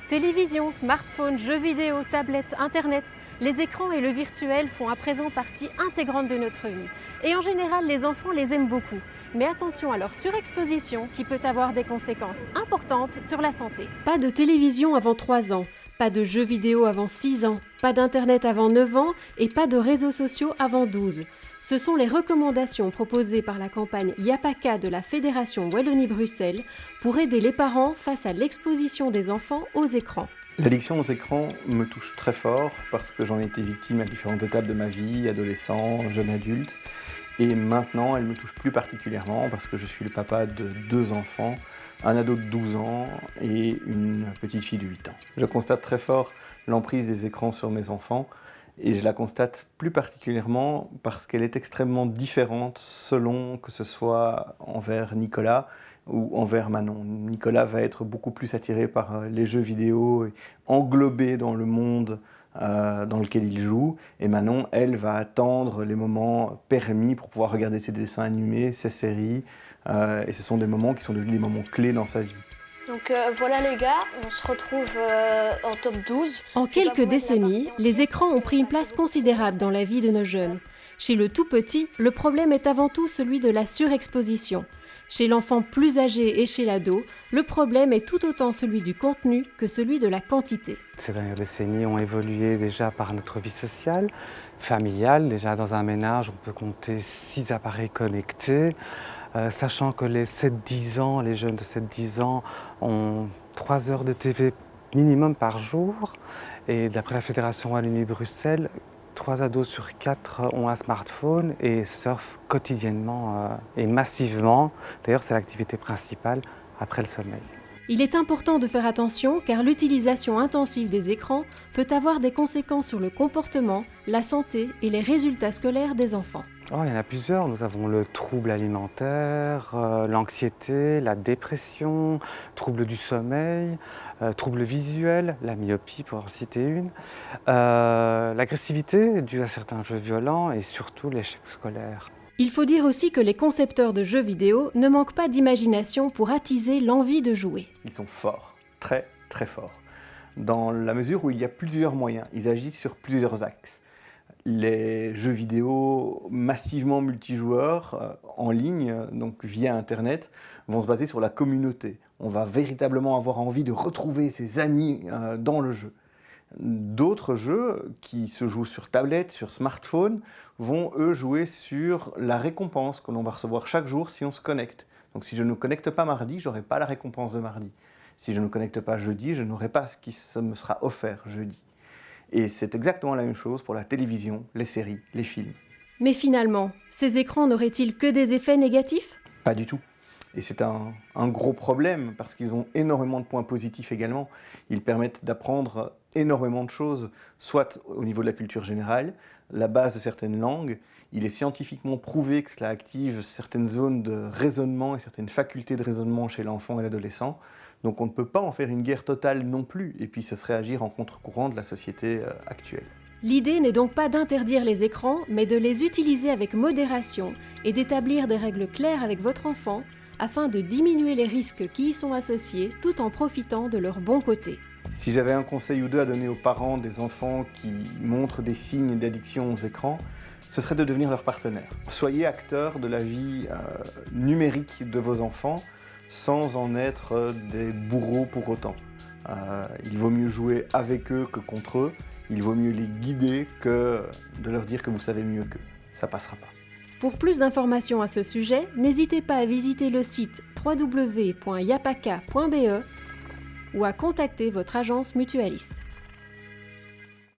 Télévision, smartphone, jeux vidéo, tablettes, internet, les écrans et le virtuel font à présent partie intégrante de notre vie. Et en général, les enfants les aiment beaucoup. Mais attention à leur surexposition qui peut avoir des conséquences importantes sur la santé. Pas de télévision avant 3 ans, pas de jeux vidéo avant 6 ans, pas d'internet avant 9 ans et pas de réseaux sociaux avant 12. Ce sont les recommandations proposées par la campagne YAPACA de la Fédération Wallonie-Bruxelles pour aider les parents face à l'exposition des enfants aux écrans. L'addiction aux écrans me touche très fort parce que j'en ai été victime à différentes étapes de ma vie, adolescent, jeune adulte. Et maintenant, elle me touche plus particulièrement parce que je suis le papa de 2 enfants, un ado de 12 ans et une petite fille de 8 ans. Je constate très fort l'emprise des écrans sur mes enfants et je la constate plus particulièrement parce qu'elle est extrêmement différente selon que ce soit envers Nicolas ou envers Manon. Nicolas va être beaucoup plus attiré par les jeux vidéo et englobé dans le monde dans lequel il joue, et Manon, elle, va attendre les moments permis pour pouvoir regarder ses dessins animés, ses séries, et ce sont des moments qui sont devenus des moments clés dans sa vie. Donc voilà les gars, on se retrouve en top 12. En quelques décennies, les écrans ont pris une place considérable dans la vie de nos jeunes. Chez le tout petit, le problème est avant tout celui de la surexposition. Chez l'enfant plus âgé et chez l'ado, le problème est tout autant celui du contenu que celui de la quantité. Ces dernières décennies ont évolué déjà par notre vie sociale, familiale. Déjà dans un ménage, on peut compter 6 appareils connectés, sachant que les 7-10 ans, les jeunes de 7-10 ans ont 3 heures de TV minimum par jour. Et d'après la Fédération Wallonie-Bruxelles, 3 ados sur 4 ont un smartphone et surfent quotidiennement et massivement. D'ailleurs, c'est l'activité principale après le sommeil. Il est important de faire attention car l'utilisation intensive des écrans peut avoir des conséquences sur le comportement, la santé et les résultats scolaires des enfants. Oh, il y en a plusieurs. Nous avons le trouble alimentaire, l'anxiété, la dépression, trouble du sommeil, trouble visuel, la myopie pour en citer une, l'agressivité due à certains jeux violents et surtout l'échec scolaire. Il faut dire aussi que les concepteurs de jeux vidéo ne manquent pas d'imagination pour attiser l'envie de jouer. Ils sont forts, très très forts, dans la mesure où il y a plusieurs moyens. Ils agissent sur plusieurs axes. Les jeux vidéo massivement multijoueurs en ligne, donc via Internet, vont se baser sur la communauté. On va véritablement avoir envie de retrouver ses amis dans le jeu. D'autres jeux qui se jouent sur tablette, sur smartphone, vont eux jouer sur la récompense que l'on va recevoir chaque jour si on se connecte. Donc si je ne me connecte pas mardi, je n'aurai pas la récompense de mardi. Si je ne me connecte pas jeudi, je n'aurai pas ce qui me sera offert jeudi. Et c'est exactement la même chose pour la télévision, les séries, les films. Mais finalement, ces écrans n'auraient-ils que des effets négatifs ? Pas du tout. Et c'est un gros problème parce qu'ils ont énormément de points positifs également. Ils permettent d'apprendre énormément de choses, soit au niveau de la culture générale, la base de certaines langues. Il est scientifiquement prouvé que cela active certaines zones de raisonnement et certaines facultés de raisonnement chez l'enfant et l'adolescent. Donc on ne peut pas en faire une guerre totale non plus, et puis ce serait agir en contre-courant de la société actuelle. L'idée n'est donc pas d'interdire les écrans, mais de les utiliser avec modération et d'établir des règles claires avec votre enfant afin de diminuer les risques qui y sont associés tout en profitant de leur bon côté. Si j'avais un conseil ou deux à donner aux parents des enfants qui montrent des signes d'addiction aux écrans, ce serait de devenir leur partenaire. Soyez acteurs de la vie numérique de vos enfants, sans en être des bourreaux pour autant. Il vaut mieux jouer avec eux que contre eux, il vaut mieux les guider que de leur dire que vous savez mieux qu'eux. Ça passera pas. Pour plus d'informations à ce sujet, n'hésitez pas à visiter le site www.yapaca.be ou à contacter votre agence mutualiste.